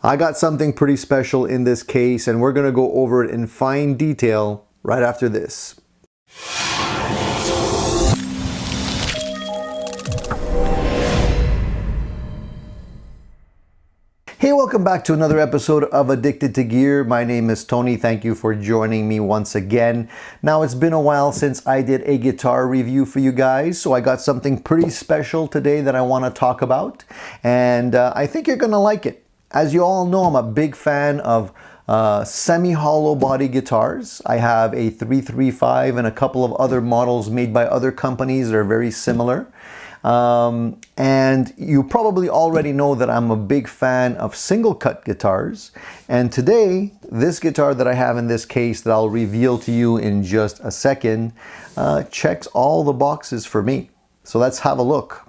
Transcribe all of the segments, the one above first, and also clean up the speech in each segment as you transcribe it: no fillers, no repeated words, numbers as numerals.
I got something pretty special in this case, and we're going to go over it in fine detail right after this. Hey, welcome back to another episode of Addicted to Gear. My name is Tony. Thank you for joining me once again. Now, it's been a while since I did a guitar review for you guys, so I got something pretty special today that I want to talk about, and I think you're going to like it. As you all know, I'm a big fan of semi-hollow body guitars. I have a 335 and a couple of other models made by other companies that are very similar. And you probably already know that I'm a big fan of single cut guitars. And today, this guitar that I have in this case that I'll reveal to you in just a second, checks all the boxes for me. So let's have a look.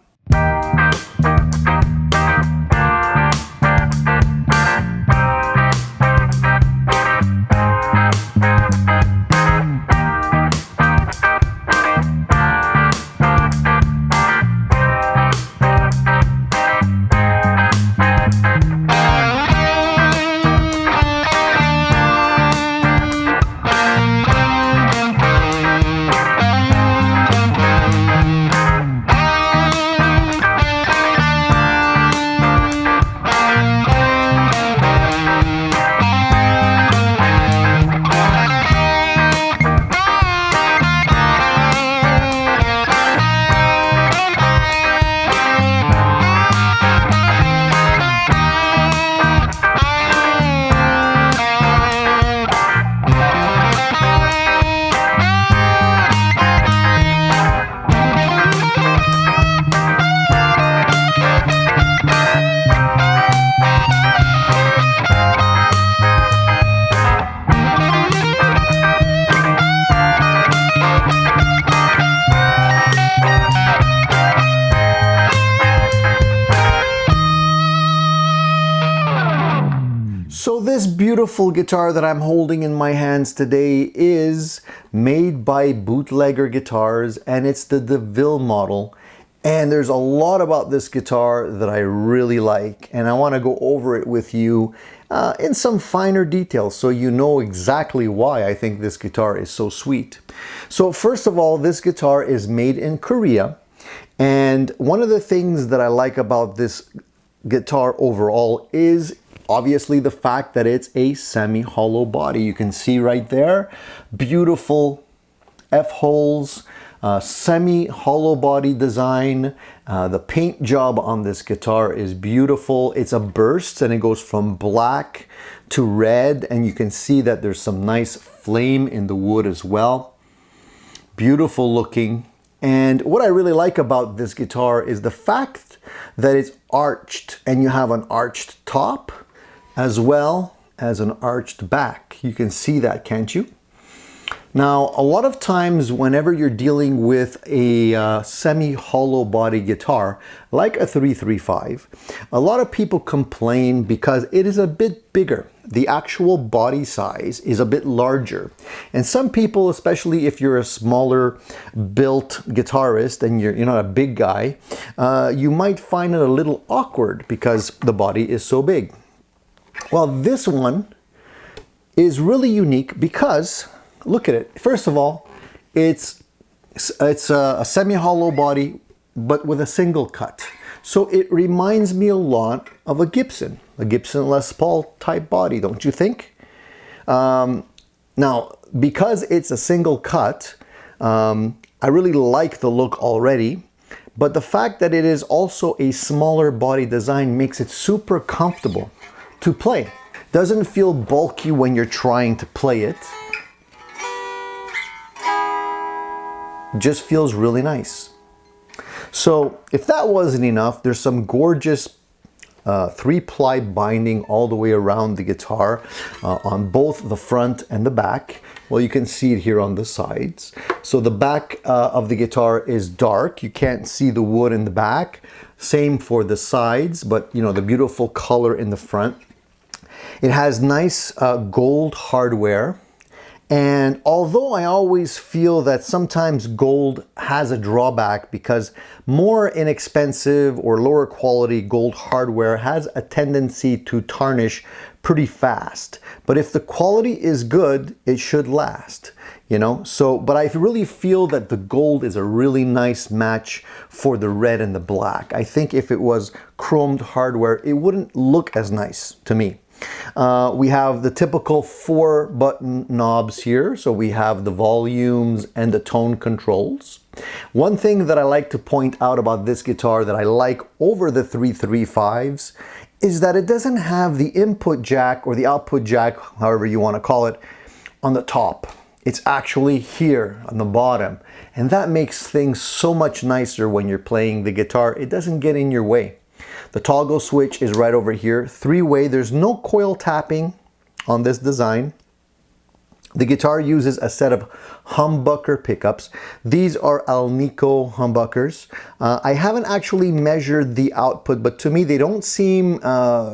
So this beautiful guitar that I'm holding in my hands today is made by Bootlegger Guitars, and it's the Deville model. And there's a lot about this guitar that I really like, and I want to go over it with you in some finer details so you know exactly why I think this guitar is so sweet. So first of all, this guitar is made in Korea, and one of the things that I like about this guitar overall is obviously the fact that it's a semi-hollow body. You can see right there, beautiful F-holes, semi-hollow body design. The paint job on this guitar is beautiful. It's a burst and it goes from black to red, and you can see that there's some nice flame in the wood as well. Beautiful looking. And what I really like about this guitar is the fact that it's arched, and you have an arched top as well as an arched back. You can see that, can't you? Now, a lot of times whenever you're dealing with a semi-hollow body guitar, like a 335, a lot of people complain because it is a bit bigger. The actual body size is a bit larger. And some people, especially if you're a smaller built guitarist and you're not a big guy, you might find it a little awkward because the body is so big. Well, this one is really unique because, look at it. First of all, it's a semi-hollow body, but with a single cut. So it reminds me a lot of a Gibson Les Paul type body, don't you think? Now, because it's a single cut, I really like the look already. But the fact that it is also a smaller body design makes it super comfortable to play. Doesn't feel bulky when you're trying to play it. Just feels really nice. So if that wasn't enough, there's some gorgeous 3-ply binding all the way around the guitar on both the front and the back. Well, you can see it here on the sides. So the back of the guitar is dark. You can't see the wood in the back. Same for the sides, but you know, the beautiful color in the front. It has nice gold hardware, And although I always feel that sometimes gold has a drawback because more inexpensive or lower quality gold hardware has a tendency to tarnish pretty fast. But if the quality is good, it should last, you know? So, but I really feel that the gold is a really nice match for the red and the black. I think if it was chromed hardware, it wouldn't look as nice to me. We have the typical 4-button knobs here. So we have the volumes and the tone controls. One thing that I like to point out about this guitar that I like over the 335s is that it doesn't have the input jack or the output jack, however you want to call it, on the top. It's actually here on the bottom. And that makes things so much nicer when you're playing the guitar. It doesn't get in your way. The toggle switch is right over here, 3-way. There's no coil tapping on this design. The guitar uses a set of humbucker pickups. These are Alnico humbuckers. I haven't actually measured the output, but to me they don't seem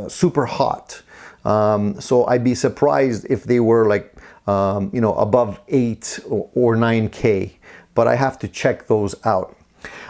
super hot. So I'd be surprised if they were like, you know, above 8 or 9K, but I have to check those out.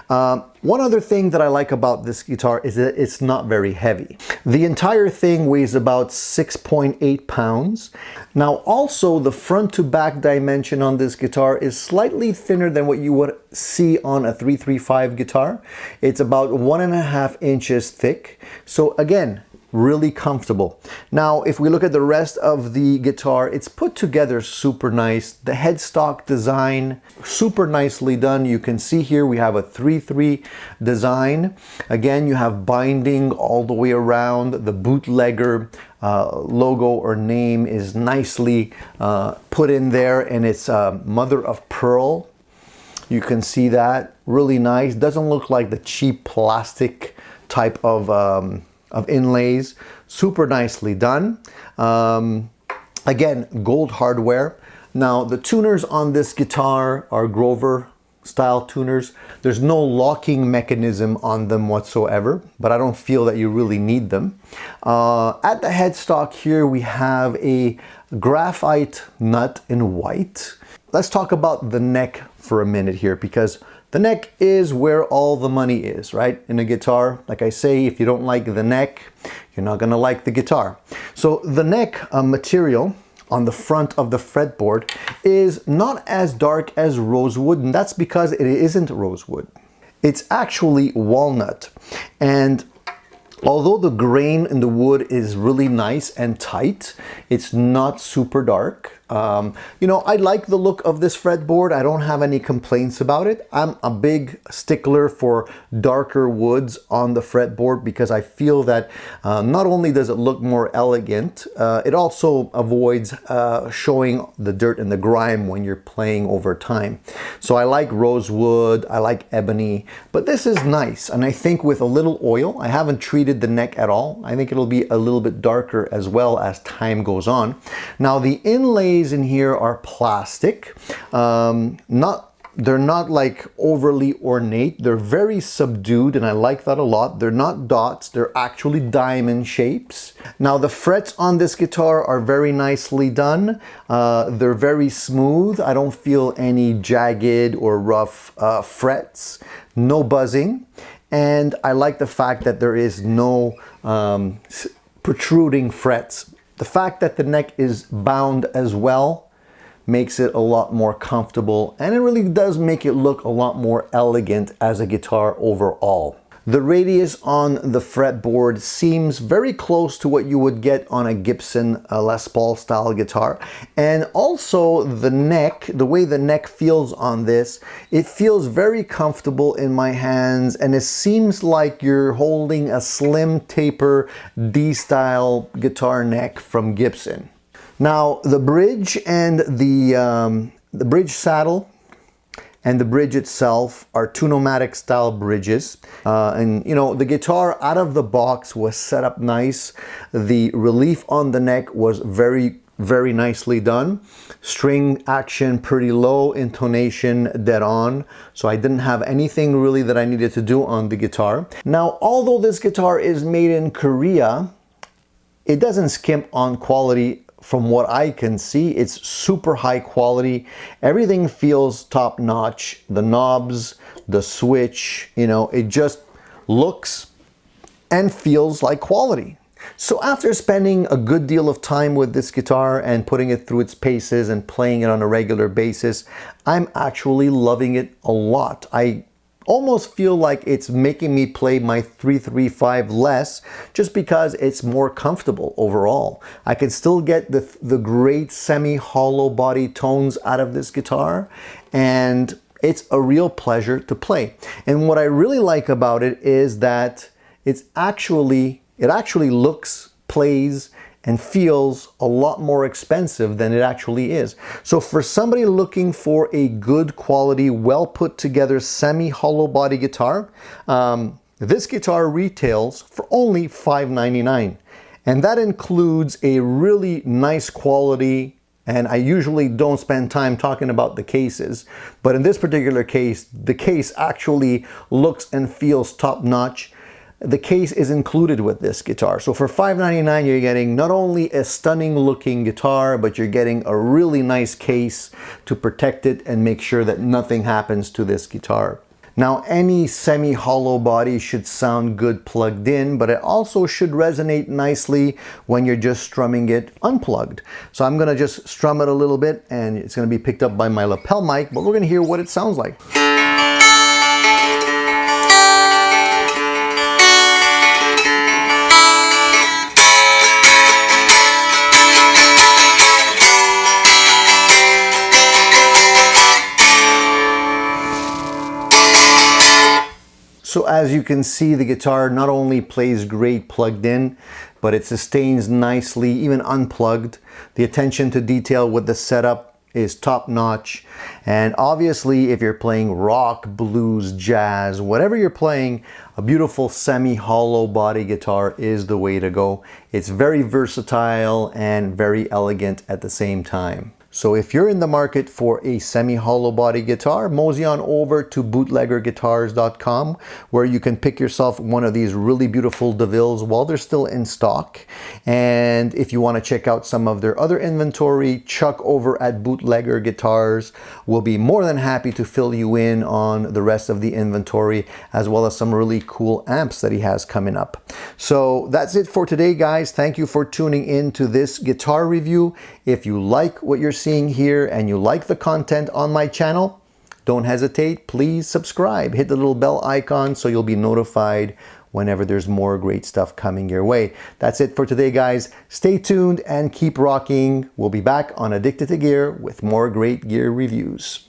One other thing that I like about this guitar is that it's not very heavy. The entire thing weighs about 6.8 pounds. Now also the front to back dimension on this guitar is slightly thinner than what you would see on a 335 guitar. It's about 1.5 inches thick. So again, really comfortable. Now, if we look at the rest of the guitar, it's put together super nice. The headstock design, super nicely done. You can see here we have a 3-3 design. Again, you have binding all the way around. The bootlegger logo or name is nicely put in there, and it's mother of pearl. You can see that, really nice. Doesn't look like the cheap plastic type of inlays. Super nicely done. Again, gold hardware. Now the tuners on this guitar are Grover style tuners. There's no locking mechanism on them whatsoever, but I don't feel that you really need them. At the headstock here we have a graphite nut in white. Let's talk about the neck for a minute here, because the neck is where all the money is, right? In a guitar, like I say, if you don't like the neck, you're not gonna like the guitar. So the neck material on the front of the fretboard is not as dark as rosewood, and that's because it isn't rosewood. It's actually walnut. And although the grain in the wood is really nice and tight, it's not super dark. You know, I like the look of this fretboard. I don't have any complaints about it. I'm a big stickler for darker woods on the fretboard because I feel that not only does it look more elegant, it also avoids showing the dirt and the grime when you're playing over time. So I like rosewood, I like ebony, but this is nice. And I think with a little oil, I haven't treated the neck at all. I think it'll be a little bit darker as well as time goes on. Now the inlays in here are plastic. They're not like overly ornate. They're very subdued, and I like that a lot. They're not dots, they're actually diamond shapes. Now the frets on this guitar are very nicely done. They're very smooth. I don't feel any jagged or rough frets. No buzzing. And I like the fact that there is no protruding frets. The fact that the neck is bound as well makes it a lot more comfortable, and it really does make it look a lot more elegant as a guitar overall. The radius on the fretboard seems very close to what you would get on a Gibson Les Paul style guitar. And also the neck, the way the neck feels on this, it feels very comfortable in my hands, and it seems like you're holding a slim taper D-style guitar neck from Gibson. Now the bridge and the bridge saddle and the bridge itself are Tune-O-Matic style bridges. And you know, the guitar out of the box was set up nice. The relief on the neck was very nicely done. String action pretty low, intonation dead on. So I didn't have anything really that I needed to do on the guitar. Now, although this guitar is made in Korea, it doesn't skimp on quality from what I can see, it's super high quality. Everything feels top notch. The knobs, the switch, you know, it just looks and feels like quality. So after spending a good deal of time with this guitar and putting it through its paces and playing it on a regular basis, I'm actually loving it a lot. I almost feel like it's making me play my 335 less just because it's more comfortable overall. I can still get the great semi-hollow body tones out of this guitar, and it's a real pleasure to play. And what I really like about it is that it actually looks, plays, and feels a lot more expensive than it actually is. So for somebody looking for a good quality, well put together semi-hollow body guitar, this guitar retails for only $5.99. And that includes a really nice quality, and I usually don't spend time talking about the cases, but in this particular case, the case actually looks and feels top notch. The case is included with this guitar. So for $5.99, you're getting not only a stunning looking guitar, but you're getting a really nice case to protect it and make sure that nothing happens to this guitar. Now, any semi-hollow body should sound good plugged in, but it also should resonate nicely when you're just strumming it unplugged. So I'm gonna just strum it a little bit, and it's gonna be picked up by my lapel mic, but we're gonna hear what it sounds like. So as you can see, the guitar not only plays great plugged in, but it sustains nicely, even unplugged. The attention to detail with the setup is top notch. And obviously, if you're playing rock, blues, jazz, whatever you're playing, a beautiful semi-hollow body guitar is the way to go. It's very versatile and very elegant at the same time. So if you're in the market for a semi-hollow body guitar, mosey on over to bootleggerguitars.com, where you can pick yourself one of these really beautiful Devilles while they're still in stock. And if you want to check out some of their other inventory, Chuck over at Bootlegger Guitars will be more than happy to fill you in on the rest of the inventory, as well as some really cool amps that he has coming up. So that's it for today, guys. Thank you for tuning in to this guitar review. If you like what you're seeing here and you like the content on my channel, don't hesitate, please subscribe. Hit the little bell icon so you'll be notified whenever there's more great stuff coming your way. That's it for today, guys. Stay tuned and keep rocking. We'll be back on Addicted to Gear with more great gear reviews.